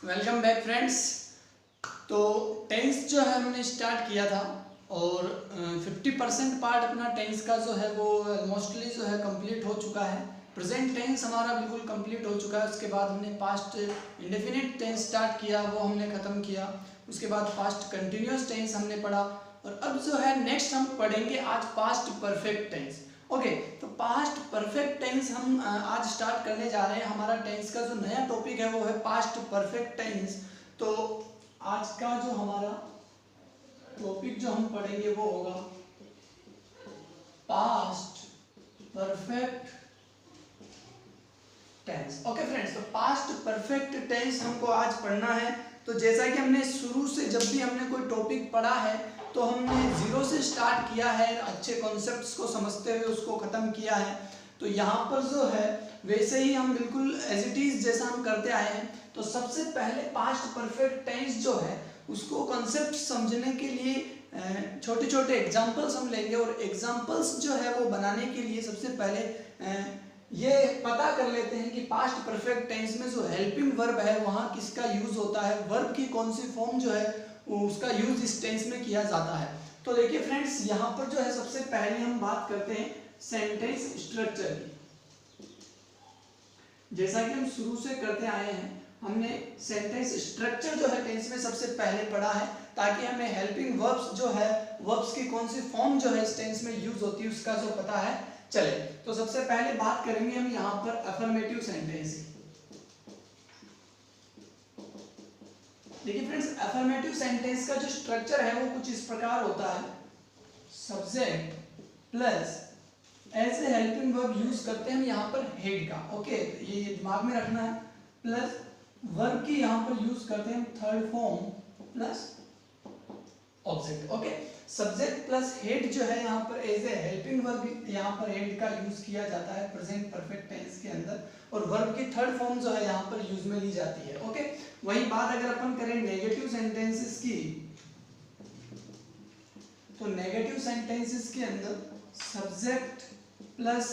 Welcome back friends. तो tense जो है हमने स्टार्ट किया था और 50% पार्ट अपना टेंस का जो है वो मोस्टली जो है कंप्लीट हो चुका है। प्रेजेंट टेंस हमारा बिल्कुल कंप्लीट हो चुका है। उसके बाद हमने पास्ट इंडेफिनिट टेंस स्टार्ट किया, वो हमने ख़त्म किया। उसके बाद पास्ट कंटिन्यूस टेंस हमने पढ़ा और अब जो है नेक्स्ट हम पढ़ेंगे आज पास्ट परफेक्ट टेंस। ओके, तो पास्ट परफेक्ट टेंस हम आज स्टार्ट करने जा रहे हैं। हमारा टेंस का जो नया टॉपिक है वो है पास्ट परफेक्ट टेंस। तो आज का जो हमारा टॉपिक जो हम पढ़ेंगे वो होगा past perfect tense. Okay friends, तो पास्ट परफेक्ट टेंस हमको आज पढ़ना है। तो जैसा कि हमने शुरू से जब भी हमने कोई टॉपिक पढ़ा है तो हमने जीरो से स्टार्ट किया है, अच्छे कॉन्सेप्ट्स को समझते हुए उसको ख़त्म किया है। तो यहाँ पर जो है वैसे ही हम बिल्कुल एज इट इज़ जैसा हम करते आए हैं। तो सबसे पहले पास्ट परफेक्ट टेंस जो है उसको कॉन्सेप्ट समझने के लिए छोटे छोटे एग्जाम्पल्स हम लेंगे और एग्जाम्पल्स जो है वो बनाने के लिए सबसे पहले ये पता कर लेते हैं कि पास्ट परफेक्ट टेंस में जो हेल्पिंग वर्ब है वहाँ किसका यूज होता है, वर्ब की कौन सी फॉर्म जो है उसका यूज इस टेंस में किया जाता है। तो देखिए फ्रेंड्स, यहाँ पर जो है सबसे पहले हम बात करते हैं सेंटेंस स्ट्रक्चर की। जैसा कि हम शुरू से करते आए हैं, हमने सेंटेंस स्ट्रक्चर जो है टेंस में सबसे पहले पढ़ा है ताकि हमें हेल्पिंग वर्ब्स जो है वर्ब्स की कौन सी फॉर्म जो है इस टेंस में यूज होती है उसका जो पता है चले। तो सबसे पहले बात करेंगे हम यहाँ पर अफर्मेटिव सेंटेंस की। देखिए फ्रेंड्स, अफर्मेटिव सेंटेंस का जो स्ट्रक्चर है वो कुछ इस प्रकार होता है। Subject plus as a helping verb use करते हैं हम यहाँ पर हेड का। ओके, ये दिमाग में रखना है। प्लस वर्ब की यहाँ पर यूज करते हैं third form plus object. Okay, subject plus head जो है यहाँ पर एज ए हेल्पिंग वर्ब यहाँ पर हेड का यूज किया जाता है प्रेजेंट परफेक्ट टेंस के अंदर, और वर्ब की थर्ड फॉर्म जो है यहाँ पर यूज में ली जाती है। ओके, वही बात अगर अपन करें नेगेटिव सेंटेंसेस की, तो नेगेटिव सेंटेंसेस के अंदर subject plus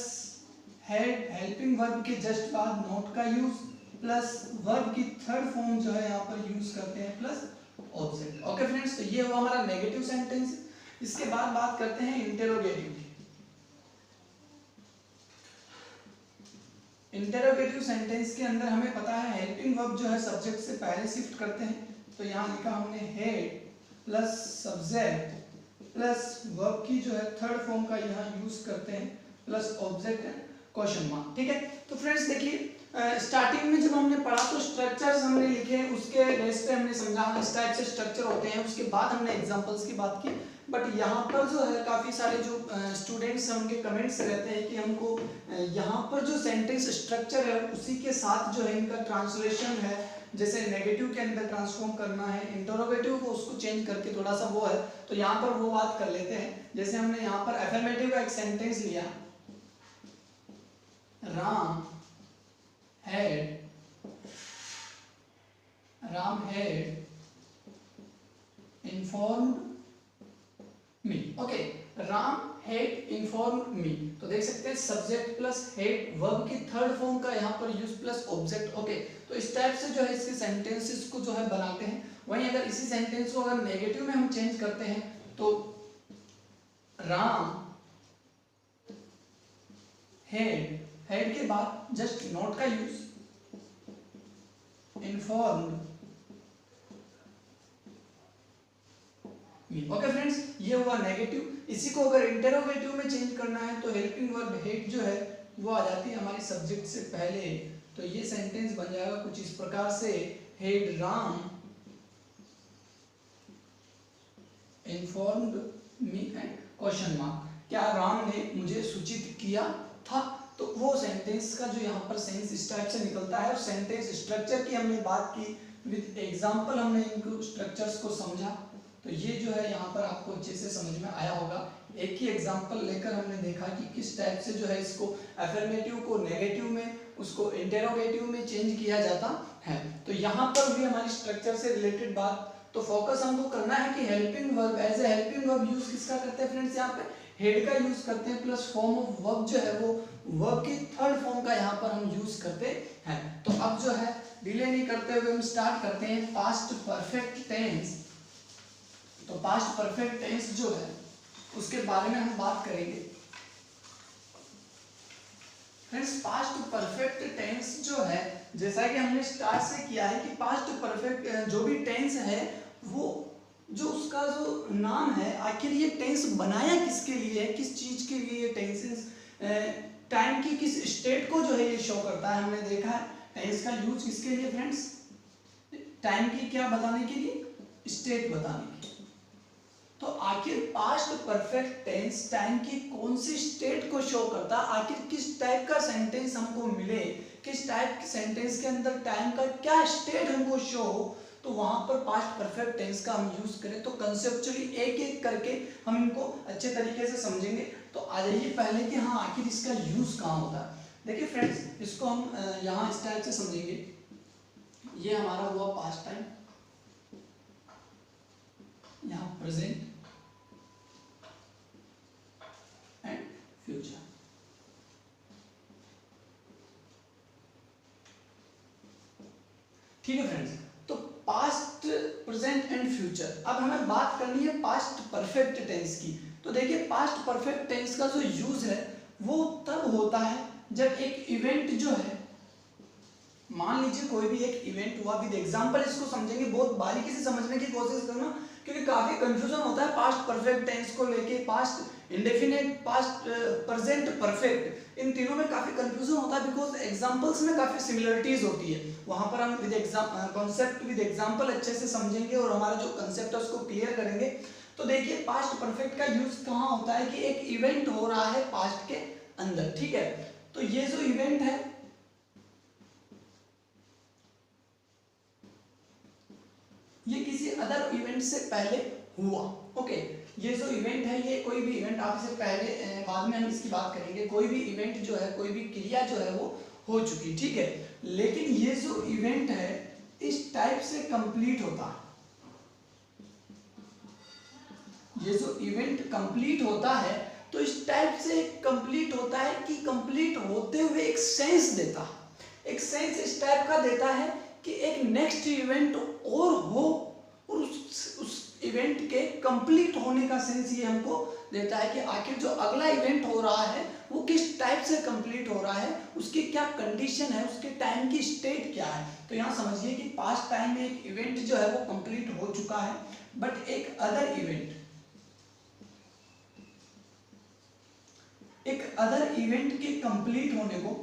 head helping verb के जस्ट बाद नोट का यूज प्लस वर्ब की थर्ड फॉर्म जो है यहाँ पर यूज करते हैं प्लस ऑब्जेक्ट। ओके फ्रेंड्स, तो ये हुआ हमारा नेगेटिव सेंटेंस। इसके बाद बात करते हैं इंटेरोगेटिव की। इंटेरोगेटिव सेंटेंस के अंदर हमें पता है हेल्पिंग वर्ब जो है सब्जेक्ट से पहले शिफ्ट करते हैं। तो यहाँ लिखा हमने head plus subject plus verb की जो है थर्ड फॉर्म का यहाँ यूज करते हैं plus object and question mark. ठीक है, तो फ्रेंड्स देखिए स्टार्टिंग में जब हमने पढ़ा तो स्ट्रक्चर्स हमने लिखे, उसके बेस पे हमने समझा इस टाइप से स्ट्रक्चर होते हैं। उसके बाद हमने एग्जांपल्स की बात की। बट यहाँ पर जो है काफ़ी सारे जो स्टूडेंट्स हैं उनके कमेंट्स रहते हैं कि हमको यहाँ पर जो सेंटेंस स्ट्रक्चर है उसी के साथ जो है इनका ट्रांसलेशन है, जैसे नेगेटिव के अंदर ट्रांसफॉर्म करना है, इंटरोगेटिव को उसको चेंज करके थोड़ा सा वो है। तो यहाँ पर वो बात कर लेते हैं। जैसे हमने यहाँ पर अफर्मेटिव का एक सेंटेंस लिया, Ram had informed me। Okay, Ram had informed me। तो देख सकते हैं सब्जेक्ट प्लस हेड वर्ब की थर्ड फॉर्म का यहाँ पर यूज प्लस ऑब्जेक्ट। ओके, तो इस टाइप से जो है इसके सेंटेंसेस को जो है बनाते हैं। वहीं अगर इसी सेंटेंस को अगर नेगेटिव में हम चेंज करते हैं तो राम हेड के बाद जस्ट नोट का यूज, इन्फॉर्म्ड मी। ओके फ्रेंड्स, ये हुआ नेगेटिव। इसी को अगर इंटेरोगेटिव में चेंज करना है तो हेल्पिंग वर्ब हेड जो है वो आ जाती है हमारी सब्जेक्ट से पहले। तो ये सेंटेंस बन जाएगा कुछ इस प्रकार से, head Ram informed me and question mark. क्या राम ने मुझे सूचित किया था? तो वो सेंटेंस का जो यहाँ पर सेंस इस टाइप से निकलता है। और सेंटेंस स्ट्रक्चर की हमने बात की, विद एग्जांपल हमने इनको स्ट्रक्चर्स को समझा। तो ये जो है यहाँ पर आपको अच्छे से समझ में आया होगा। एक ही एग्जांपल लेकर हमने देखा कि किस टाइप से जो है इसको अफर्मेटिव को नेगेटिव में, उसको इंटेरोगेटिव में चेंज किया जाता है। तो यहाँ पर भी हमारी स्ट्रक्चर से रिलेटेड बात। तो फोकस हमको करना है कि helping verb as a helping verb use किसका करते हैं फ्रेंड्स, यहाँ पे हेड का यूज करते हैं प्लस फॉर्म ऑफ वर्ब जो है वो वर्ब के थर्ड फॉर्म का यहाँ पर हम यूज करते हैं। तो अब जो है डिले नहीं करते हुए हम स्टार्ट करते हैं पास्ट परफेक्ट टेंस। तो पास्ट परफेक्ट टेंस जो है उसके बारे में हम बात करेंगे। फ्रेंड्स पास्ट परफेक्ट टेंस जो है जैसा कि हमने स्टार्ट से किया है कि पास्ट परफेक्ट जो भी टेंस है वो जो उसका जो नाम है आखिर ये टेंस बनाया किसके लिए है, किस चीज के लिए ये टेंसेस टाइम की किस स्टेट को जो है ये शो करता है। हमने देखा है टेंस का यूज किसके लिए फ्रेंड्स, टाइम की क्या बताने के लिए, स्टेट बताने के लिए। तो आखिर पास्ट परफेक्ट टेंस टाइम की कौन सी स्टेट को शो करता है, आखिर किस टाइप का सेंटेंस हमको मिले, किस टाइप के सेंटेंस के अंदर टाइम का क्या स्टेट हमको शो हो, तो वहां पर पास्ट परफेक्ट टेंस का हम यूज करें। तो कंसेप्चुअली एक एक करके हम इनको अच्छे तरीके से समझेंगे। तो आ जाइए पहले कि हाँ आखिर इसका यूज कहाँ होता है। देखिए फ्रेंड्स इसको हम यहाँ इस टाइप से समझेंगे। ये हमारा हुआ पास्ट टाइम, यहाँ प्रेजेंट एंड फ्यूचर। ठीक है फ्रेंड्स, तो पास्ट प्रेजेंट एंड फ्यूचर। अब हमें बात करनी है पास्ट परफेक्ट टेंस की। तो देखिए पास्ट परफेक्ट टेंस का जो यूज है वो तब होता है जब एक इवेंट जो है, मान लीजिए कोई भी एक इवेंट हुआ, विद एग्जांपल इसको समझेंगे, बहुत बारीकी से समझने की कोशिश करना क्योंकि काफी कंफ्यूजन होता है पास्ट परफेक्ट टेंस को लेके। Past indefinite, past present perfect, इन तीनों में काफी कंफ्यूजन होता है बिकॉज एग्जांपल्स में काफी सिमिलरिटीज होती है। वहां पर हम विद कॉन्सेप्ट विद एग्जांपल अच्छे से समझेंगे और हमारा जो कंसेप्ट है उसको क्लियर करेंगे। तो देखिए पास्ट परफेक्ट का यूज कहाँ होता है कि एक इवेंट हो रहा है पास्ट के अंदर, ठीक है। तो ये जो इवेंट है ये किसी अदर इवेंट से पहले हुआ, ओके। ये जो इवेंट है ये कोई भी इवेंट, आप इसे पहले बाद में हम इसकी बात करेंगे, कोई भी इवेंट जो है, कोई भी क्रिया जो है वो हो चुकी, ठीक है। लेकिन ये जो इवेंट है इस टाइप से कंप्लीट होता है। ये जो इवेंट कंप्लीट होता है तो इस टाइप से कंप्लीट होता है कि कंप्लीट होते हुए एक सेंस देता है। एक सेंस इस टाइप का देता है कि एक नेक्स्ट इवेंट और हो और उस इवेंट के कंप्लीट होने का सेंस ये हमको देता है कि आखिर जो अगला इवेंट हो रहा है वो किस टाइप से कंप्लीट हो रहा है, उसकी क्या कंडीशन है, उसके टाइम की स्टेट क्या है। तो यहाँ समझिए कि पास्ट टाइम में एक इवेंट जो है वो कंप्लीट हो चुका है, बट एक अदर इवेंट, एक अदर इवेंट के कंप्लीट होने को,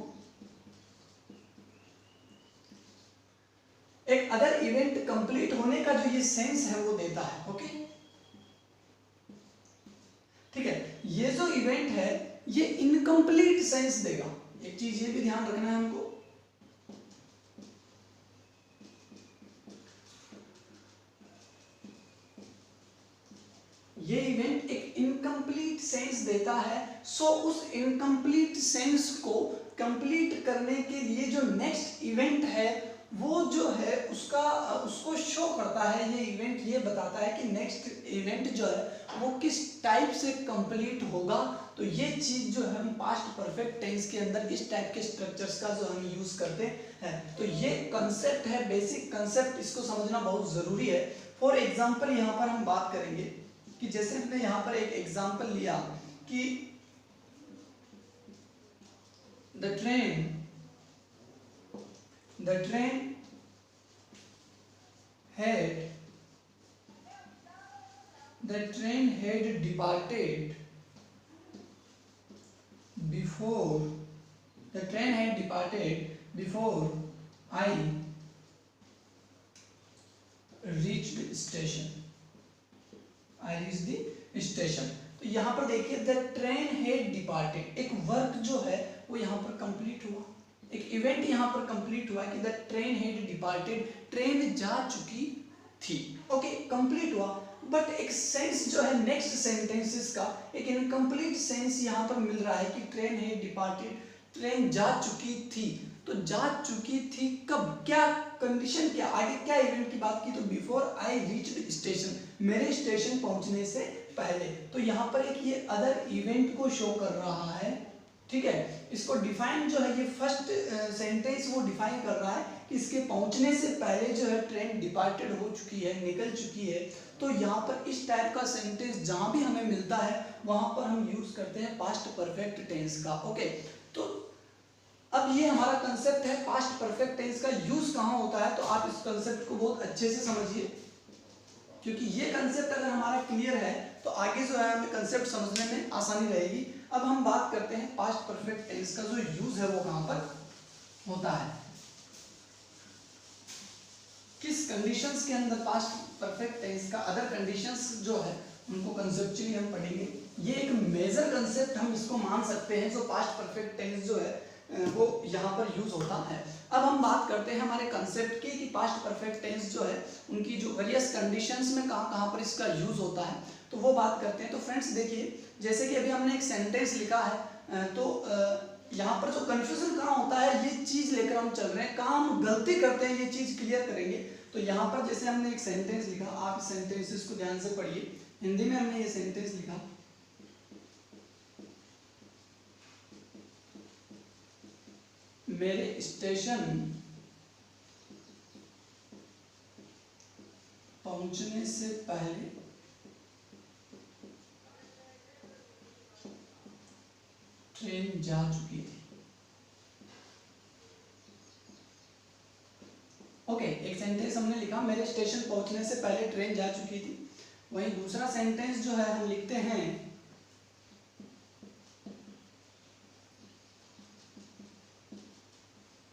एक अदर इवेंट कंप्लीट होने का जो ये सेंस है वो देता है, ओके। ठीक है, ये जो इवेंट है ये इनकम्प्लीट सेंस देगा। एक चीज ये भी ध्यान रखना है हमको, ये इवेंट एक इनकम्प्लीट सेंस देता है। सो उस इनकम्प्लीट सेंस को कंप्लीट करने के लिए जो नेक्स्ट इवेंट है वो जो है उसको शो करता है। ये इवेंट ये बताता है कि नेक्स्ट इवेंट जो है वो किस टाइप से कंप्लीट होगा। तो ये चीज जो है हम पास्ट परफेक्ट टेंस के अंदर इस टाइप के स्ट्रक्चर्स का जो हम यूज करते हैं। तो ये कंसेप्ट है, बेसिक कंसेप्ट, इसको समझना बहुत जरूरी है। फॉर एग्जाम्पल यहाँ पर हम बात करेंगे कि जैसे हमने यहाँ पर एक एग्जाम्पल लिया कि the train had departed before I reached the station. तो यहाँ पर देखिए द ट्रेन हैड डिपार्टेड, एक वर्क जो है वो यहाँ पर कंप्लीट हुआ, एक इवेंट यहाँ पर कंप्लीट हुआ कि the train had departed, train जा चुकी थी, ओके, कंप्लीट हुआ। बट एक सेंस जो है नेक्स्ट सेंटेंसेस का एक इनकम्प्लीट सेंस यहाँ पर मिल रहा है कि ट्रेन हैड डिपार्टेड, ट्रेन जा चुकी थी। तो जा चुकी थी कब, क्या कंडीशन, क्या आगे क्या इवेंट की बात की, तो बिफोर आई रीच्ड स्टेशन, मेरे स्टेशन पहुंचने से पहले, तो यहाँ पर एक ये अदर इवेंट को शो कर रहा है, ठीक है। इसको डिफाइन जो है ये फर्स्ट सेंटेंस वो डिफाइन कर रहा है कि इसके पहुंचने से पहले जो है ट्रेन डिपार्टेड हो चुकी है, निकल चुकी है। तो यहाँ पर इस टाइप का सेंटेंस जहाँ भी हमें मिलता है वहाँ पर हम यूज करते हैं पास्ट परफेक्ट टेंस का। ओके, तो अब ये हमारा कंसेप्ट है पास्ट परफेक्ट टेंस का यूज कहाँ होता है। तो आप इस कंसेप्ट को बहुत अच्छे से समझिए, क्योंकि ये कंसेप्ट अगर हमारा क्लियर है तो आगे जो है हमें कंसेप्ट समझने में आसानी रहेगी। अब हम बात करते हैं पास्ट परफेक्ट टेंस का जो यूज है वो कहाँ पर होता है, किस कंडीशंस के अंदर पास्ट परफेक्ट टेंस का, अदर कंडीशंस जो है उनको कंसेप्चुअली हम पढ़ेंगे। ये एक मेजर कंसेप्ट हम इसको मान सकते हैं जो पास्ट परफेक्ट टेंस जो है वो यहाँ पर यूज होता है। अब हम बात करते हैं हमारे कंसेप्ट की कि पास्ट परफेक्ट टेंस जो है उनकी जो वेरियस कंडीशंस में कहाँ कहाँ पर इसका यूज होता है, तो वो बात करते हैं। तो फ्रेंड्स देखिए, जैसे कि अभी हमने एक सेंटेंस लिखा है, तो यहाँ पर जो कंफ्यूजन कहाँ होता है, ये चीज लेकर हम चल रहे हैं, कहाँ हम गलती करते हैं ये चीज क्लियर करेंगे। तो यहाँ पर जैसे हमने एक सेंटेंस लिखा, आप सेंटेंसेस को ध्यान से पढ़िए। हिंदी में हमने ये सेंटेंस लिखा, मेरे स्टेशन पहुंचने से पहले ट्रेन जा चुकी थी। ओके, एक सेंटेंस हमने लिखा, मेरे स्टेशन पहुंचने से पहले ट्रेन जा चुकी थी। वहीं दूसरा सेंटेंस जो है हम लिखते हैं,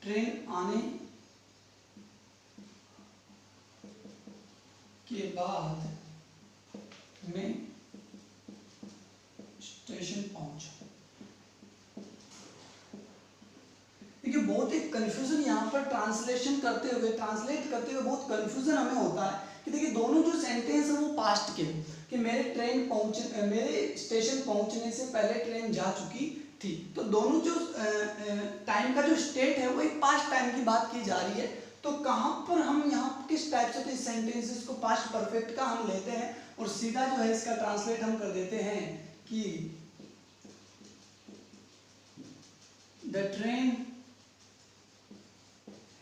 ट्रेन आने के बाद मैं स्टेशन पहुंचा। देखिए, बहुत ही कंफ्यूजन यहाँ पर ट्रांसलेट करते हुए बहुत कंफ्यूजन हमें होता है कि देखिए दोनों जो सेंटेंस है वो पास्ट के, कि मेरे स्टेशन पहुंचने से पहले ट्रेन जा चुकी थी। तो दोनों जो टाइम का जो स्टेट है वो एक पास्ट टाइम की बात की जा रही है। तो कहाँ पर हम यहाँ किस टाइप से इस सेंटेंसेस को पास्ट परफेक्ट का हम लेते हैं और सीधा जो है इसका ट्रांसलेट हम कर देते हैं कि the train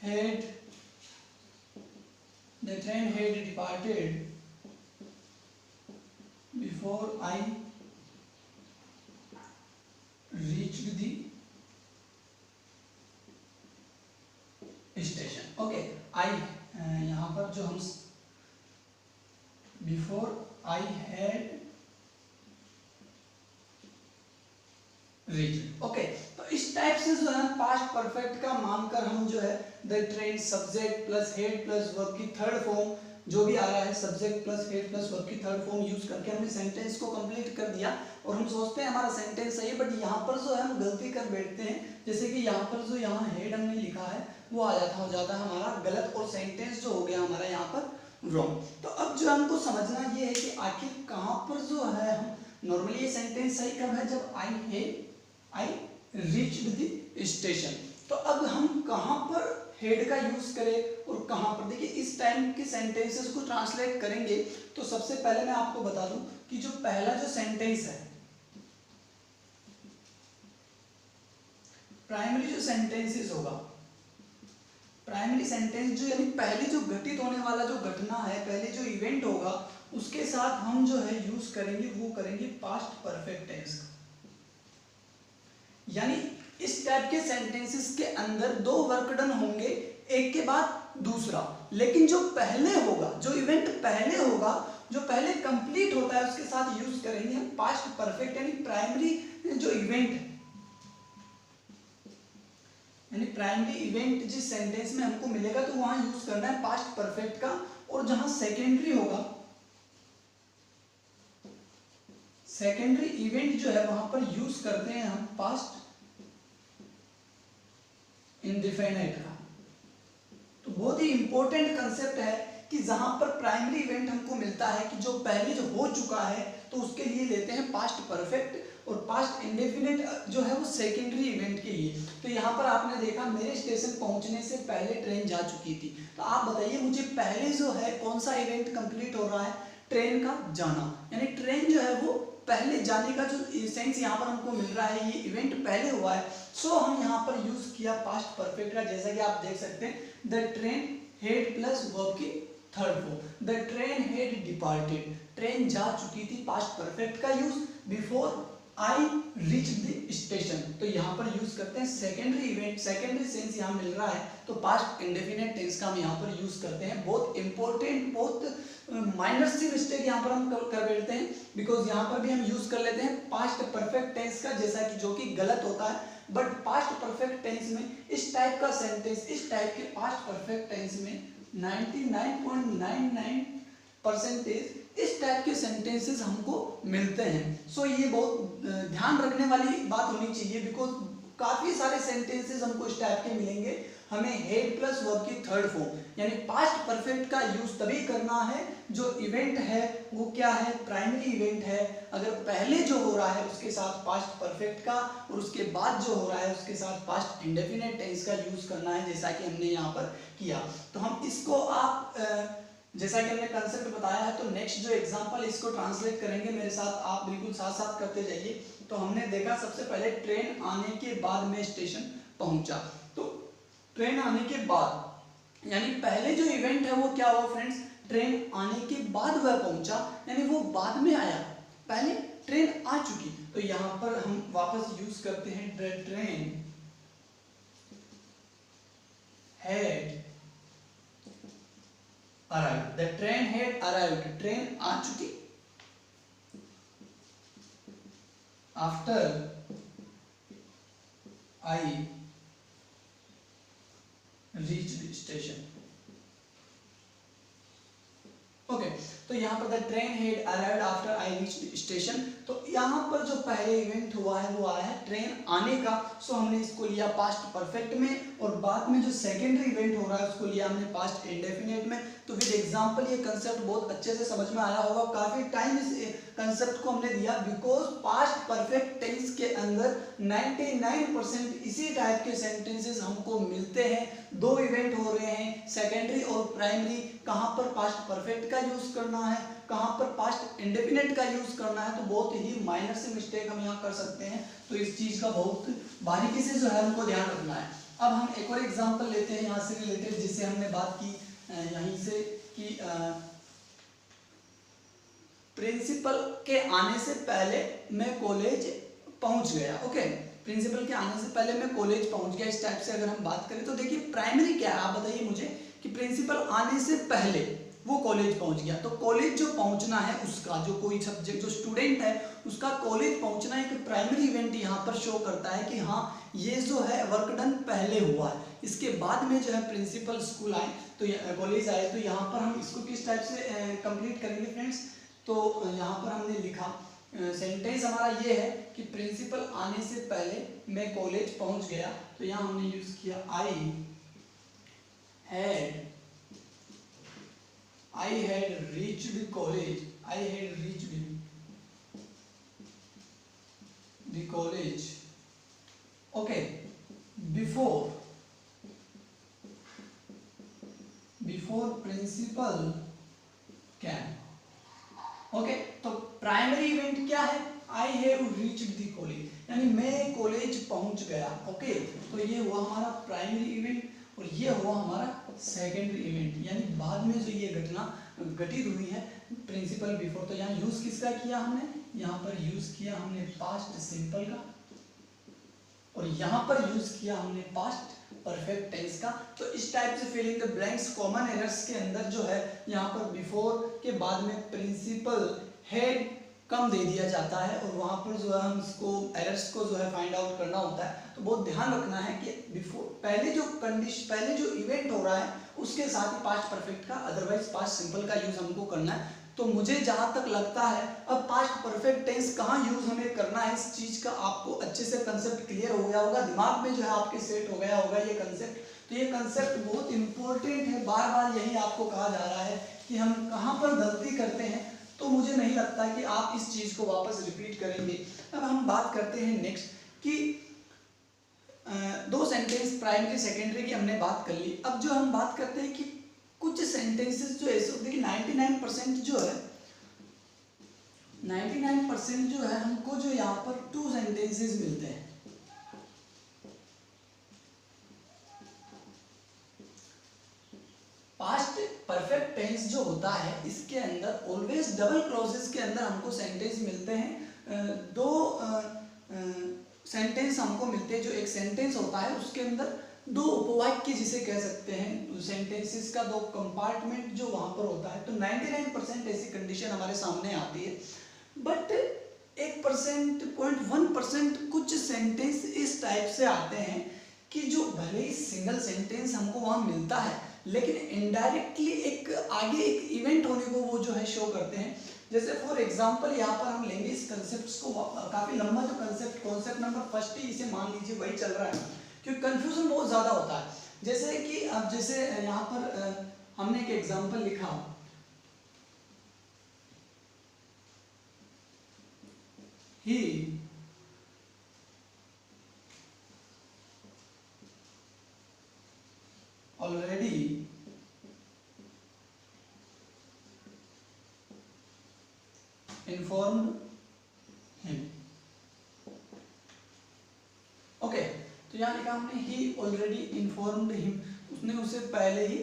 had departed before I reached the station. Okay, I यहाँ पर जो हम before I had reached. Okay, तो इस टाइप से जो है पास्ट परफेक्ट का मानकर हम जो है the train subject plus head plus verb की थर्ड फॉर्म जो भी आ रहा है, subject plus head plus verb की थर्ड फॉर्म यूज करके हमने सेंटेंस को कंप्लीट कर दिया और हम सोचते हैं हमारा सेंटेंस सही है, बट यहाँ पर जो है हम गलती कर बैठते हैं। जैसे कि यहाँ पर जो यहाँ हेड हमने लिखा है वो हो जाता है हमारा गलत और सेंटेंस जो हो गया हमारा यहाँ पर रॉन्ग। तो अब जो हमको समझना ये है कि आखिर कहाँ पर जो है हम नॉर्मली ये सेंटेंस सही कब है, जब आई रीच्ड द स्टेशन। तो अब हम कहाँ पर हेड का यूज करें और कहाँ पर, देखिए इस टाइम के सेंटेंसेस को ट्रांसलेट करेंगे तो सबसे पहले मैं आपको बता दूं कि जो पहला जो सेंटेंस है, प्राइमरी जो सेंटेंसेस होगा, प्राइमरी सेंटेंस जो यानी पहले जो घटित होने वाला जो घटना है, पहले जो इवेंट होगा उसके साथ हम जो है यूज करेंगे वो करेंगे पास्ट परफेक्ट टेंस का। यानी इस टाइप के सेंटेंसेस के अंदर दो वर्क डन होंगे एक के बाद दूसरा, लेकिन जो पहले होगा, जो इवेंट पहले होगा, जो पहले कंप्लीट होता है उसके साथ यूज करेंगे हम पास्ट परफेक्ट। यानी प्राइमरी जो इवेंट है, यानी प्राइमरी इवेंट जिस सेंटेंस में हमको मिलेगा तो वहां यूज करना है पास्ट परफेक्ट का, और जहां सेकेंडरी होगा, सेकेंडरी इवेंट जो है वहां पर यूज करते हैं हम पास्ट इंडेफिनिट का। तो बहुत ही इंपॉर्टेंट कंसेप्ट है कि जहां पर प्राइमरी इवेंट हमको मिलता है कि जो पहले जो हो चुका है तो उसके लिए लेते हैं पास्ट परफेक्ट, और पास्ट इंडेफिनिट जो है वो सेकेंडरी इवेंट के लिए। तो यहाँ पर आपने देखा मेरे स्टेशन पहुंचने से पहले ट्रेन जा चुकी थी। तो आप बताइए मुझे पहले जो है कौन सा इवेंट कंप्लीट हो रहा है, ट्रेन का जाना, यानी ट्रेन जो है वो पहले जाने का जो सेंस यहाँ पर हमको मिल रहा है, ये इवेंट पहले हुआ है, सो हम यहाँ पर यूज किया पास्ट परफेक्ट का। जैसा कि आप देख सकते हैं, the train had plus verb की third form, the train had departed, train जा चुकी थी, पास्ट परफेक्ट का use, before I reach the station, तो यहाँ पर यूज करते हैं सेकेंडरी इवेंट, सेकेंडरी सेंस यहाँ मिल रहा है, तो पास्ट इंडेफिनिट टेंस का हम यहाँ पर यूज करते हैं। बहुत इंपॉर्टेंट, बहुत माइनर सी मिस्टेक यहाँ पर हम कर बैठते हैं, बिकॉज यहाँ पर भी हम यूज कर लेते हैं पास्ट परफेक्ट टेंस का, जैसा कि जो कि गलत होता है। बट पास्ट परफेक्ट टेंस में इस टाइप का सेंटेंस, इस टाइप के पास्ट परफेक्ट टेंस में 99.99% इस टाइप के सेंटेंसेस हमको मिलते हैं। सो ये बहुत ध्यान रखने वाली बात होनी चाहिए, बिकॉज काफी सारे सेंटेंसेस हमको इस टाइप के मिलेंगे। हमें हेड प्लस वर्ब की थर्ड फॉर्म यानी पास्ट परफेक्ट का यूज तभी करना है जो इवेंट है वो क्या है, प्राइमरी इवेंट है। अगर पहले जो हो रहा है उसके साथ पास्ट परफेक्ट का, और उसके बाद जो हो रहा है उसके साथ पास्ट इंडेफिनिट टेंस का यूज करना है, जैसा कि हमने यहाँ पर किया। तो हम इसको आप जैसा कि हमने कंसेप्ट बताया है, तो नेक्स्ट जो एग्जांपल इसको ट्रांसलेट करेंगे मेरे साथ, आप बिल्कुल साथ साथ करते जाइए। तो हमने देखा सबसे पहले ट्रेन आने के बाद में स्टेशन पहुंचा, तो ट्रेन आने के बाद यानी पहले जो इवेंट है वो क्या हुआ फ्रेंड्स, ट्रेन आने के बाद वह पहुंचा, यानी वो बाद में आया, पहले ट्रेन आ चुकी। तो यहाँ पर हम वापस यूज करते हैं the train had arrived, the train had arrived, train आ चुकी, after I reached the station, okay. तो यहाँ पर the train had arrived after I reached station, तो यहाँ पर जो पहले इवेंट हुआ है वो आया है ट्रेन आने का, सो हमने इसको लिया पास्ट परफेक्ट में, और बाद में जो सेकेंडरी इवेंट हो रहा है उसको लिया हमने पास्ट इंडेफिनिट में। तो विद एग्जांपल ये कंसेप्ट बहुत अच्छे से समझ में आया होगा, काफी टाइम इस कंसेप्ट को हमने दिया, बिकॉज पास्ट परफेक्ट टेंस के अंदर 99% इसी टाइप के सेंटेंसेस हमको मिलते हैं। दो इवेंट हो रहे हैं, सेकेंडरी और प्राइमरी, कहाँ पर पास्ट परफेक्ट का यूज करना है, कहाँ पर पास्ट इंडेफिनिट का यूज करना है, तो बहुत ही माइनर से मिस्टेक हम यहाँ कर सकते हैं। तो इस चीज का बहुत बारीकी से जो है हमको ध्यान रखना है। अब हम एक और एग्जांपल लेते हैं यहाँ से रिलेटेड, जिससे हमने बात की यहीं से कि प्रिंसिपल के आने से पहले मैं कॉलेज पहुंच गया, ओके। प्रिंसिपल के आने से पहले मैं कॉलेज पहुंच गया, इस टाइप से अगर हम बात करें तो देखिए प्राइमरी क्या है, आप बताइए मुझे कि प्रिंसिपल आने से पहले वो कॉलेज पहुंच गया। तो कॉलेज जो पहुंचना है उसका, जो कोई सब्जेक्ट जो स्टूडेंट है उसका कॉलेज पहुंचना एक प्राइमरी इवेंट यहाँ पर शो करता है कि हाँ ये जो है वर्क डन पहले हुआ है। इसके बाद में जो है प्रिंसिपल स्कूल आए तो कॉलेज आए, तो यहाँ पर हम इसको किस टाइप से कंप्लीट करेंगे फ्रेंड्स। तो यहाँ पर हमने लिखा सेंटेंस हमारा ये है कि प्रिंसिपल आने से पहले मैं कॉलेज पहुंच गया, तो यहाँ हमने यूज किया I had reached college, I had reached the college, okay, before principal came, okay. तो प्राइमरी इवेंट क्या है, I have reached the college, यानी मैं कॉलेज पहुंच गया, ओके। तो ये हुआ हमारा प्राइमरी इवेंट, और ये हुआ हमारा सेकेंडरी इवेंट, यानी बाद में जो ये घटना घटित हुई है प्रिंसिपल बिफोर। तो यहाँ यूज किसका किया हमने, यहाँ पर यूज किया हमने पास्ट सिंपल का, और यहाँ पर यूज किया हमने पास्ट परफेक्ट टेंस का। तो इस टाइप से filling the blanks common errors के अंदर जो है यहाँ पर बिफोर के बाद में प्रिंसिपल हेड कम दे दिया जाता है, और वहाँ पर जो है हम इसको एरर्स को जो है फाइंड आउट करना होता है। तो बहुत ध्यान रखना है कि बिफोर पहले जो कंडीशन, पहले जो इवेंट हो रहा है उसके साथ ही पास्ट परफेक्ट का, अदरवाइज पास्ट सिंपल का यूज हमको करना है। तो मुझे जहाँ तक लगता है अब पास्ट परफेक्ट टेंस कहाँ यूज हमें करना है, इस चीज का आपको अच्छे से कंसेप्ट क्लियर हो गया होगा, दिमाग में जो है आपके सेट हो गया होगा ये कंसेप्ट। तो ये कंसेप्ट बहुत इंपॉर्टेंट है, बार बार यही आपको कहा जा रहा है कि हम कहाँ पर गलती करते हैं। तो मुझे नहीं लगता कि आप इस चीज को वापस रिपीट करेंगे। अब हम बात करते हैं नेक्स्ट कि दो सेंटेंस प्राइमरी सेकेंडरी की हमने बात कर ली। अब जो हम बात करते हैं कि कुछ सेंटेंसेस जो ऐसे होते हैं कि 99% जो है 99% जो है हमको जो यहाँ पर 2 सेंटेंसेस मिलते हैं। पास्ट परफेक्ट टेंस जो होता है इसके अंदर ऑलवेज डबल क्लॉजेस के अंदर हमको सेंटेंस मिलते हैं। दो सेंटेंस हमको मिलते हैं। जो एक सेंटेंस होता है उसके अंदर दो उपवाक्य जिसे कह सकते हैं, सेंटेंसेस का दो कंपार्टमेंट जो वहाँ पर होता है। तो 99% ऐसी कंडीशन हमारे सामने आती है। बट 1% कुछ सेंटेंस इस टाइप से आते हैं कि जो भले ही सिंगल सेंटेंस हमको वहाँ मिलता है लेकिन इनडायरेक्टली एक आगे एक इवेंट होने को वो जो है शो करते हैं। जैसे फॉर एग्जांपल यहाँ पर हम लेंगे इस कंसेप्ट को, काफ़ी लंबा जो कॉन्सेप्ट नंबर फर्स्ट ही इसे मान लीजिए वही चल रहा है क्योंकि कंफ्यूजन बहुत ज़्यादा होता है। जैसे कि अब जैसे यहाँ पर हमने एक एग्जांपल लिखा, ही already informed him। ओके, तो यहाँ लिखा हमने ही ऑलरेडी इन्फॉर्म्ड हिम, उसने उसे पहले ही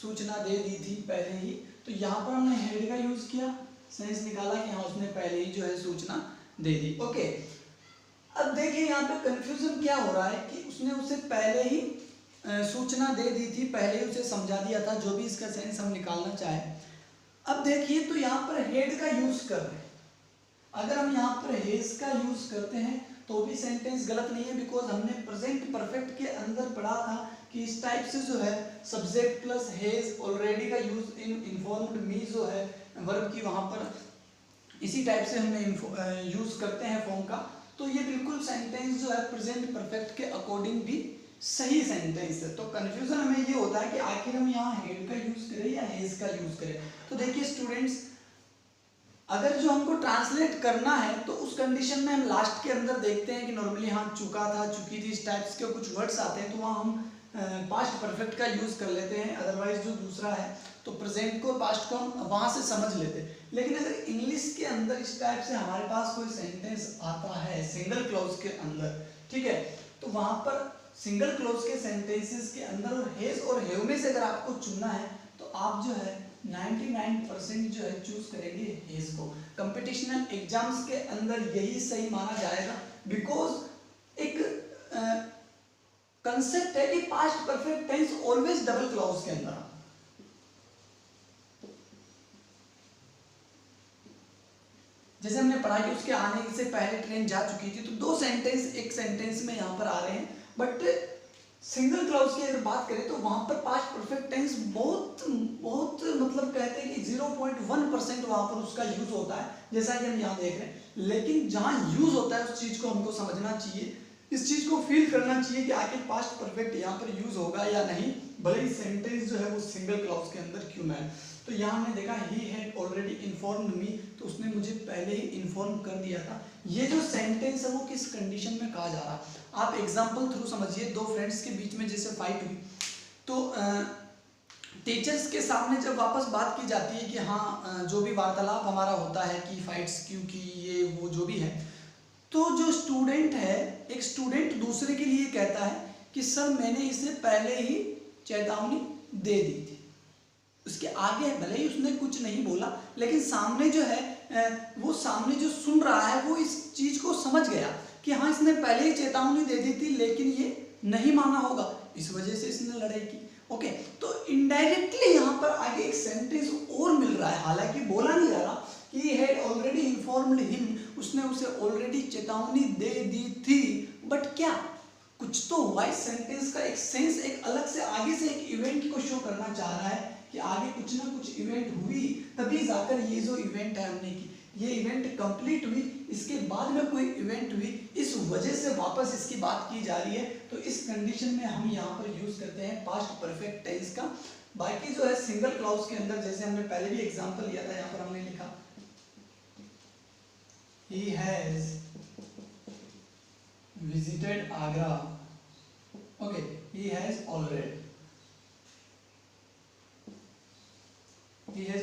सूचना दे दी थी पहले ही। तो यहाँ पर हमने हेड का यूज किया, सेंस निकाला कि हाँ उसने पहले ही जो है सूचना दे दी। ओके, अब देखिए यहाँ पे कंफ्यूजन क्या हो रहा है कि उसने उसे पहले ही सूचना दे दी थी, पहले ही उसे समझा दिया था, जो भी इसका सेंस हम निकालना चाहे। अब देखिए तो यहाँ पर हेड का यूज कर रहे हैं। अगर हम यहाँ पर हेज का यूज करते हैं तो भी सेंटेंस गलत नहीं है, बिकॉज हमने प्रेजेंट परफेक्ट के अंदर पढ़ा था कि इस टाइप से जो है सब्जेक्ट प्लस हेज ऑलरेडी का यूज इन इन्फॉर्म्ड मी जो है वर्ब की वहाँ पर इसी टाइप से हमने यूज करते हैं फॉर्म का। तो ये बिल्कुल सेंटेंस जो है प्रेजेंट परफेक्ट के अकॉर्डिंग भी सही सेंटेंस है। तो कंफ्यूजन हमें ये होता है कि आखिर हम यहाँ हेड का यूज करें या हेज का यूज करें। तो देखिए स्टूडेंट्स, अगर जो हमको ट्रांसलेट करना है तो उस कंडीशन में हम लास्ट के अंदर देखते हैं कि नॉर्मली हाँ चुका था, चुकी थी, इस टाइप्स के कुछ वर्ड्स आते हैं तो वहाँ हम पास्ट परफेक्ट का यूज कर लेते हैं। अदरवाइज जो दूसरा है तो प्रेजेंट को पास्ट को हम वहाँ से समझ लेते हैं। लेकिन अगर इंग्लिश के अंदर इस टाइप से हमारे पास कोई सेंटेंस आता है सिंगल क्लॉज के अंदर, ठीक है, तो वहाँ पर सिंगल क्लॉज के सेंटेंसेस के अंदर और हेज और हेव में से अगर आपको चुनना है तो आप जो है 99% जो है चूज करेंगे हेज को। कंपटीशनल एग्जाम्स के अंदर यही सही माना जाएगा, बिकॉज एक कंसेप्ट है कि past perfect tense always double clause के अंदर। जैसे हमने पढ़ा कि उसके आने से पहले ट्रेन जा चुकी थी, तो दो सेंटेंस एक सेंटेंस में यहाँ पर आ रहे हैं। बट सिंगल क्लॉज की अगर बात करें तो वहां पर पास्ट परफेक्ट टेंस बहुत बहुत मतलब कहते हैं कि 0.1% वहां पर उसका यूज होता है, जैसा कि हम यहाँ देख रहे हैं। लेकिन जहां यूज होता है उस चीज को हमको समझना चाहिए, इस चीज को फील करना चाहिए कि आखिर पास्ट परफेक्ट यहाँ पर यूज होगा या नहीं, भले ही सेंटेंस जो है वो सिंगल क्लॉज के अंदर क्यों ना है। तो यहाँ हमने देखा ही हैड ऑलरेडी इन्फॉर्म्ड मी, तो उसने मुझे पहले ही इन्फॉर्म कर दिया था। ये जो सेंटेंस है वो किस कंडीशन में कहा जा रहा है आप एग्जांपल थ्रू समझिए। दो फ्रेंड्स के बीच में जैसे फाइट हुई तो टीचर्स के सामने जब वापस बात की जाती है कि हाँ जो भी वार्तालाप हमारा होता है कि फाइट्स क्यों की, ये वो जो भी है, तो जो स्टूडेंट है, एक स्टूडेंट दूसरे के लिए कहता है कि सर मैंने इसे पहले ही चेतावनी दे दी थी। उसके आगे भले ही उसने कुछ नहीं बोला, लेकिन सामने जो है वो सामने जो सुन रहा है वो इस चीज को समझ गया कि हाँ इसने पहले ही चेतावनी दे दी थी लेकिन ये नहीं माना होगा, इस वजह से इसने लड़ाई की। ओके, तो इनडायरेक्टली यहाँ पर आगे एक सेंटेंस और मिल रहा है, हालांकि बोला नहीं जा रहा कि he had already informed him, उसने उसे ऑलरेडी चेतावनी दे दी थी, बट क्या कुछ तो हुआ। इस सेंटेंस का एक सेंस एक अलग से आगे से एक इवेंट को शो करना चाह रहा है कि आगे कुछ ना कुछ इवेंट हुई, तभी जाकर ये जो इवेंट है हमने की, ये इवेंट कंप्लीट हुई, इसके बाद में कोई इवेंट हुई, इस वजह से वापस इसकी बात की जा रही है। तो इस कंडीशन में हम यहाँ पर यूज करते हैं पास्ट परफेक्ट टेंस का। बाकी जो है सिंगल क्लॉज के अंदर, जैसे हमने पहले भी एग्जांपल लिया था, यहाँ पर हमने लिखा he has visited Agra। okay, he has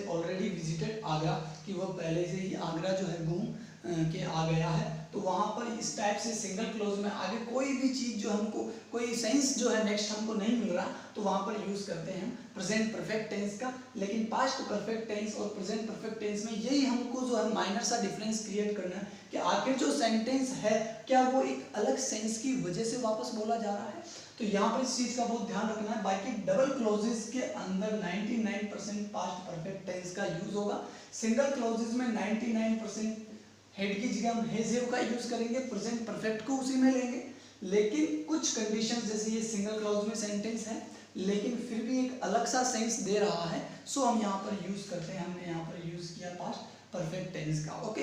already visited Agra। कि वो पहले से ही आगरा जो है घूम के आ गया है। तो वहाँ पर इस टाइप से सिंगल क्लोज में आगे कोई भी चीज़ जो हमको कोई सेंस जो है नेक्स्ट हमको नहीं मिल रहा, तो वहाँ पर यूज़ करते हैं हम प्रेजेंट परफेक्ट टेंस का। लेकिन पास्ट परफेक्ट टेंस और प्रेजेंट परफेक्ट टेंस में यही हमको जो है माइनर सा डिफरेंस क्रिएट करना है कि आखिर जो सेंटेंस है क्या वो एक अलग सेंस की वजह से वापस बोला जा रहा है। तो यहाँ पर इस चीज़ का बहुत ध्यान रखना है। बाकी डबल क्लोजेस के अंदर 99% पास्ट परफेक्ट टेंस का यूज होगा। सिंगल क्लोजेस में 99% हेड की जगह हम हैज हैव का यूज करेंगे, प्रेजेंट परफेक्ट को उसी में लेंगे। लेकिन कुछ कंडीशंस जैसे ये सिंगल क्लॉज में सेंटेंस है लेकिन फिर भी एक अलग सा सेंस दे रहा है, सो हम यहाँ पर यूज करते हैं। हमने यहाँ पर यूज किया पास्ट परफेक्ट टेंस का। ओके,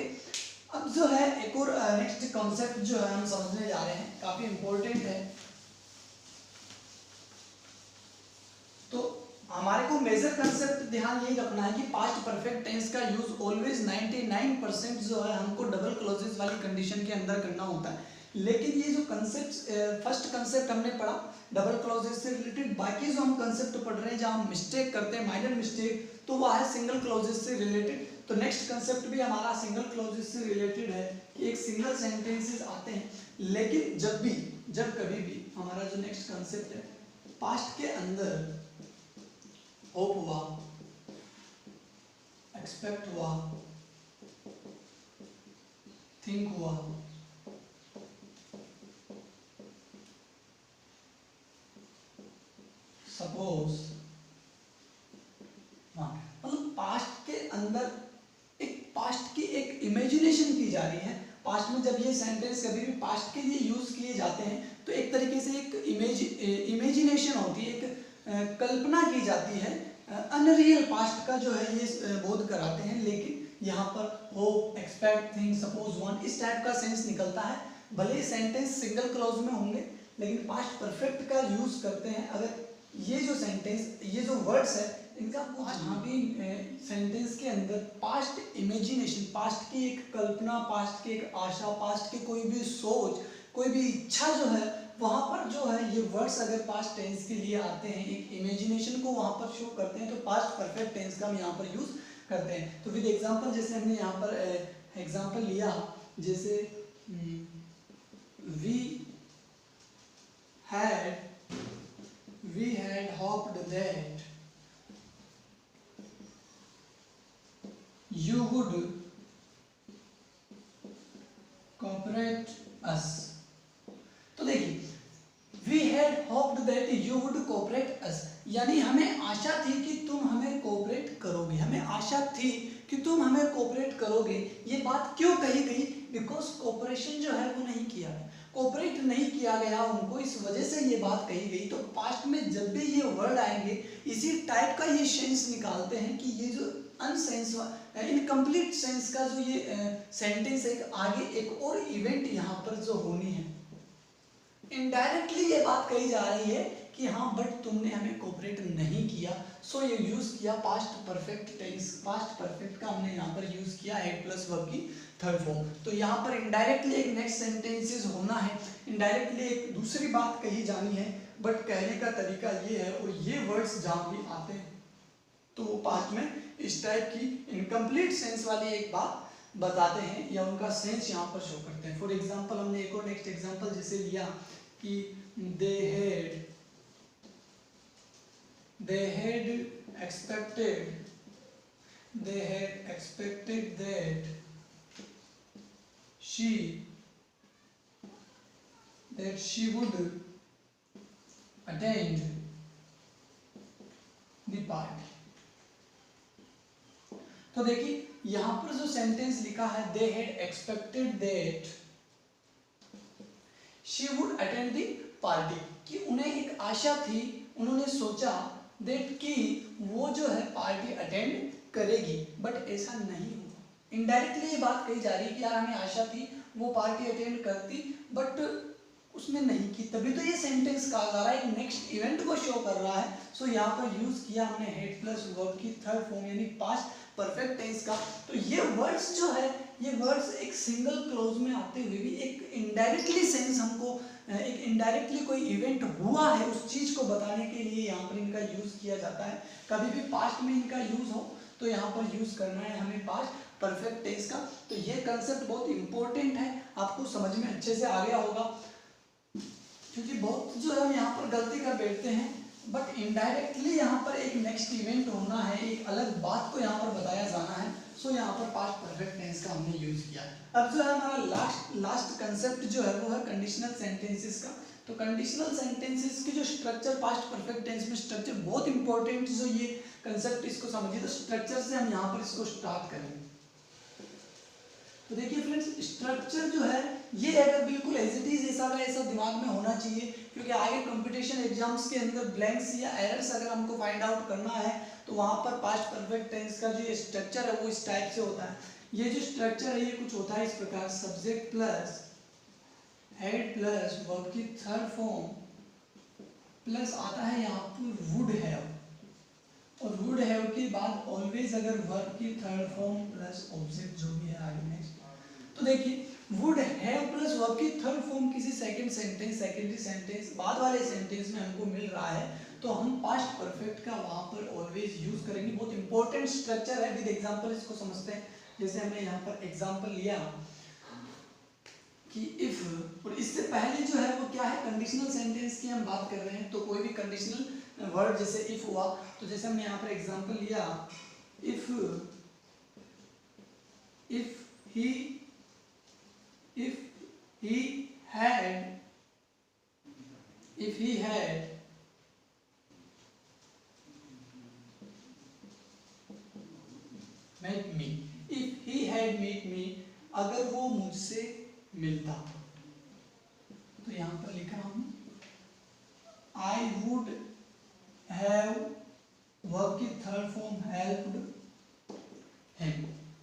अब जो है एक और नेक्स्ट कॉन्सेप्ट जो है हम समझने जा रहे हैं, काफी इंपॉर्टेंट है। तो हमारे को मेजर कंसेप्ट ध्यान यही रखना है कि पास्ट परफेक्ट टेंस का यूज ऑलवेज 99% जो है हमको डबल क्लॉजेस वाली कंडीशन के अंदर करना होता है। लेकिन ये जो कंसेप्ट फर्स्ट कंसेप्ट हमने पढ़ा डबल क्लॉजेस से रिलेटेड, बाकी जो हम कंसेप्ट पढ़ रहे हैं जहाँ हम मिस्टेक करते हैं माइनर मिस्टेक, तो वह है सिंगल क्लॉजेस से रिलेटेड। तो नेक्स्ट कंसेप्ट भी हमारा सिंगल क्लॉजेस से रिलेटेड है कि एक सिंगल सेंटेंसेस आते हैं, लेकिन जब कभी भी हमारा जो नेक्स्ट कंसेप्ट है पास्ट के अंदर होप हुआ, एक्सपेक्ट हुआ, थिंक हुआ, सपोज, मतलब पास्ट के अंदर एक पास्ट की एक इमेजिनेशन की जा रही है। पास्ट में जब ये सेंटेंस कभी भी पास्ट के लिए यूज किए जाते हैं तो एक तरीके से एक इमेजिनेशन होती है, एक कल्पना की जाती है, अनरियल पास्ट का जो है ये बोध कराते हैं। लेकिन यहाँ पर hope, expect, think, suppose, want इस टाइप का सेंस निकलता है। भले सेंटेंस सिंगल क्लॉज में होंगे लेकिन पास्ट परफेक्ट का यूज करते हैं। अगर ये जो सेंटेंस, ये जो वर्ड्स है इनका जहाँ भी सेंटेंस के अंदर पास्ट इमेजिनेशन, पास्ट की एक कल्पना, पास्ट की एक आशा, पास्ट की कोई भी सोच, कोई भी इच्छा जो है वहाँ पर जो है ये वर्ड्स अगर पास्ट टेंस के लिए आते हैं, एक इमेजिनेशन को वहाँ पर शो करते हैं, तो पास्ट परफेक्ट टेंस का हम यहाँ पर यूज करते हैं। तो विद एग्जांपल जैसे हमने यहाँ पर एग्जांपल लिया, जैसे we had hoped that you would cooperate us। तो देखिए we had hoped that you would cooperate us, यानी हमें आशा थी कि तुम हमें कोऑपरेट करोगे, हमें आशा थी कि तुम हमें कोऑपरेट करोगे। ये बात क्यों कही गई? बिकॉज कोऑपरेशन जो है वो नहीं किया गया, कोऑपरेट नहीं किया गया उनको, इस वजह से ये बात कही गई। तो पास्ट में जब भी ये वर्ड आएंगे इसी टाइप का ये सेंस निकालते हैं कि ये जो अनसेंस इनकम्प्लीट सेंस का जो ये सेंटेंस है, आगे एक और इवेंट यहाँ पर जो होनी है, इनडायरेक्टली ये बात कही जा रही है कि हाँ बट तुमने हमें कोऑपरेट नहीं किया, सो ये यूज किया past perfect tense. Past perfect का हमने यहाँ पर यूज किया हेड प्लस वर्ब की थर्ड फॉर्म। तो यहाँ पर इनडायरेक्टली एक नेक्स्ट सेंटेंसेस होना है, इनडायरेक्टली एक दूसरी बात कही जानी है, बट कहने का तरीका ये है। और ये वर्ड्स जहाँ भी आते हैं तो वो पास्ट में इस टाइप की इनकम्प्लीट सेंस वाली एक बात बताते हैं या उनका सेंस यहाँ पर शो करते हैं। फॉर एग्जाम्पल हमने एक और नेक्स्ट एग्जाम्पल जैसे लिया कि they had expected that she would attend the party। तो देखिए यहाँ पर जो सेंटेंस लिखा है they had expected that she would attend the party, कि उन्हें एक आशा थी, उन्होंने सोचा that कि वो जो है पार्टी अटेंड करेगी, बट ऐसा नहीं हुआ। इनडायरेक्टली ये बात कही जा रही है कि यार हमें आशा थी वो पार्टी अटेंड करती बट उसने नहीं की, तभी तो ये सेंटेंस कहा जा रहा है, एक नेक्स्ट इवेंट को शो कर रहा है। सो यहाँ पर यूज किया हमने हेड प्लस वर्ब की थर्ड फॉर्म यानी पास्ट परफेक्ट टेंस का। तो ये वर्ड्स जो है, ये वर्ड्स एक सिंगल क्लोज में आते हुए भी एक इनडायरेक्टली सेंस हमको, एक इनडायरेक्टली कोई इवेंट हुआ है उस चीज को बताने के लिए यहाँ पर इनका यूज किया जाता है। कभी भी पास्ट में इनका यूज हो तो यहाँ पर यूज करना है हमें पास्ट परफेक्ट टेंस का। तो ये कंसेप्ट बहुत इंपॉर्टेंट है, आपको समझ में अच्छे से आ गया होगा, क्योंकि बहुत जो है हम यहाँ पर गलती कर बैठते हैं, बट इनडायरेक्टली यहाँ पर एक नेक्स्ट इवेंट होना है, एक अलग बात को यहाँ पर बताया जाना है। सो यहाँ पर पास्ट परफेक्ट टेंस का हमने यूज किया। अब जो है हमारा लास्ट कंसेप्ट जो है वो है कंडीशनल सेंटेंसेस का। तो कंडीशनल सेंटेंसेस की जो स्ट्रक्चर, पास्ट परफेक्ट टेंस में स्ट्रक्चर बहुत इंपॉर्टेंट, जो ये कंसेप्ट इसको समझिए। तो स्ट्रक्चर से हम यहाँ पर इसको स्टार्ट करेंगे। तो देखिए फ्रेंड्स, स्ट्रक्चर जो है ये अगर बिल्कुल एज इट इज ऐसा का ऐसा दिमाग में होना चाहिए, क्योंकि आगे कंपटीशन एग्जाम्स के अंदर ब्लैंक्स या एरर्स अगर हमको फाइंड आउट करना है तो वहाँ पर पास्ट परफेक्ट टेंस का जो ये स्ट्रक्चर है वो इस टाइप से होता है। ये जो स्ट्रक्चर है ये कुछ होता है इस प्रकार, subject plus head plus verb की थर्ड फॉर्म प्लस आता है यहाँ पर वुड हैव, और वुड हैव के बाद ऑलवेज अगर वर्ब की थर्ड फॉर्म प्लस ऑब्जेक्ट जो भी है आगे नेक्स्ट। तो देखिए वुड हैव प्लस वर्ब की थर्ड फॉर्म किसी सेकेंडरी सेंटेंस बाद वाले सेंटेंस में हमको मिल रहा है, तो हम पास्ट परफेक्ट का वहाँ पर ऑलवेज यूज करेंगे। बहुत इंपॉर्टेंट स्ट्रक्चर है, विद एग्जांपल इसको समझते हैं। जैसे हमने यहाँ पर एग्जांपल लिया कि इफ, और इससे पहले जो है वो क्या है, कंडीशनल सेंटेंस की हम बात कर रहे हैं। तो कोई भी कंडीशनल वर्ड जैसे इफ हुआ, तो जैसे हमने यहाँ पर एग्जांपल लिया, if he had met me, if he had met me, अगर वो मुझसे मिलता, तो यहाँ पर लिखा हम I would have वर्ब की third form helped him।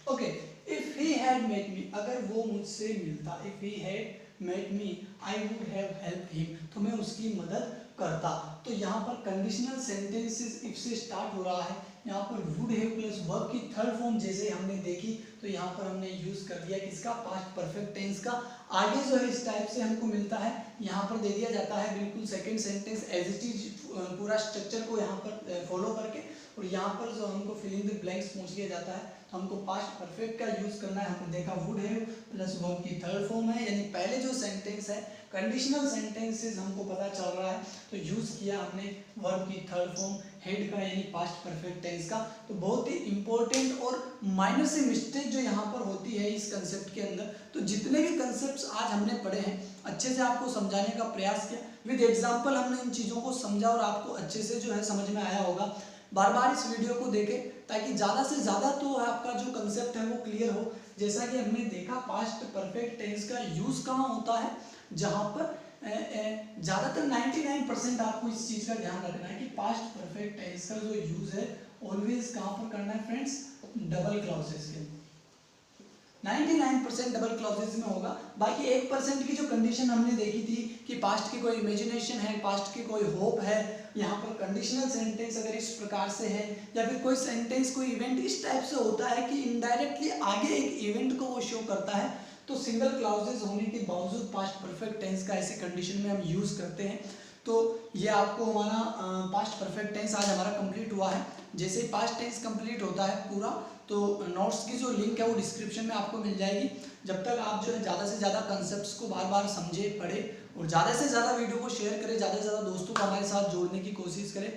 Okay, if he had met me, अगर वो मुझसे मिलता, if he had met me, I would have helped him, तो मैं उसकी मदद करता। तो यहाँ पर कंडीशनल सेंटेंसेस इफ से स्टार्ट हो रहा है। यहाँ पर वुड हैव प्लस वर्ब की थर्ड फॉर्म जैसे हमने देखी, तो यहाँ पर हमने यूज कर दिया किसका, पास्ट परफेक्ट टेंस का। आगे जो है इस टाइप से हमको मिलता है, यहाँ पर दे दिया जाता है बिल्कुल second sentence as it is, पूरा स्ट्रक्चर को यहाँ पर फॉलो करके, और यहाँ पर जो हमको फिलिंग द ब्लैंक्स पूछ लिया जाता है, तो हमको पास्ट परफेक्ट का यूज करना है। हमने देखा वुड हैव प्लस वर्ब की थर्ड फॉर्म है, यानी पहले जो सेंटेंस है कंडीशनल सेंटेंसेस हमको पता चल रहा है, तो यूज किया हमने वर्ब की थर्ड फॉर्म हेड का, यानी पास्ट परफेक्ट टेंस का। तो बहुत ही इंपॉर्टेंट और माइनर से मिस्टेक जो यहाँ पर होती है इस कंसेप्ट के अंदर, तो जितने भी कंसेप्ट्स आज हमने पढ़े हैं अच्छे से आपको समझाने का प्रयास किया, विद एग्जांपल हमने इन चीज़ों को समझा, और आपको अच्छे से जो है समझ में आया होगा। बार बार इस वीडियो को देखें ताकि ज़्यादा से ज़्यादा तो आपका जो कंसेप्ट है वो क्लियर हो। जैसा कि हमने देखा पास्ट परफेक्ट टेंस का यूज़ कहाँ होता है, जहाँ पर ज़्यादातर 99% आपको इस चीज़ का ध्यान रखना है कि पास्ट परफेक्ट टेंस का जो यूज़ है ऑलवेज कहाँ पर करना है फ्रेंड्स, डबल क्लॉजेस के। 99% डबल क्लॉजेस में होगा। बाकी 1% की जो कंडीशन हमने देखी थी कि पास्ट की कोई इमेजिनेशन है, पास्ट की कोई होप है, यहाँ पर कंडीशनल सेंटेंस अगर इस प्रकार से है, या फिर कोई सेंटेंस कोई इवेंट इस टाइप से होता है कि इनडायरेक्टली आगे एक इवेंट को वो शो करता है, तो सिंगल क्लॉजेस होने के बावजूद पास्ट परफेक्ट टेंस का ऐसे कंडीशन में हम यूज़ करते हैं। तो ये आपको हमारा पास्ट परफेक्ट टेंस आज हमारा कंप्लीट हुआ है। जैसे ही पास्ट टेंस कंप्लीट होता है पूरा, तो नोट्स की जो लिंक है वो डिस्क्रिप्शन में आपको मिल जाएगी। जब तक आप जो है ज़्यादा से ज़्यादा कंसेप्ट्स को बार बार समझे, पढ़े, और ज़्यादा से ज़्यादा वीडियो को शेयर करें, ज़्यादा से ज़्यादा दोस्तों को हमारे साथ जोड़ने की कोशिश करें।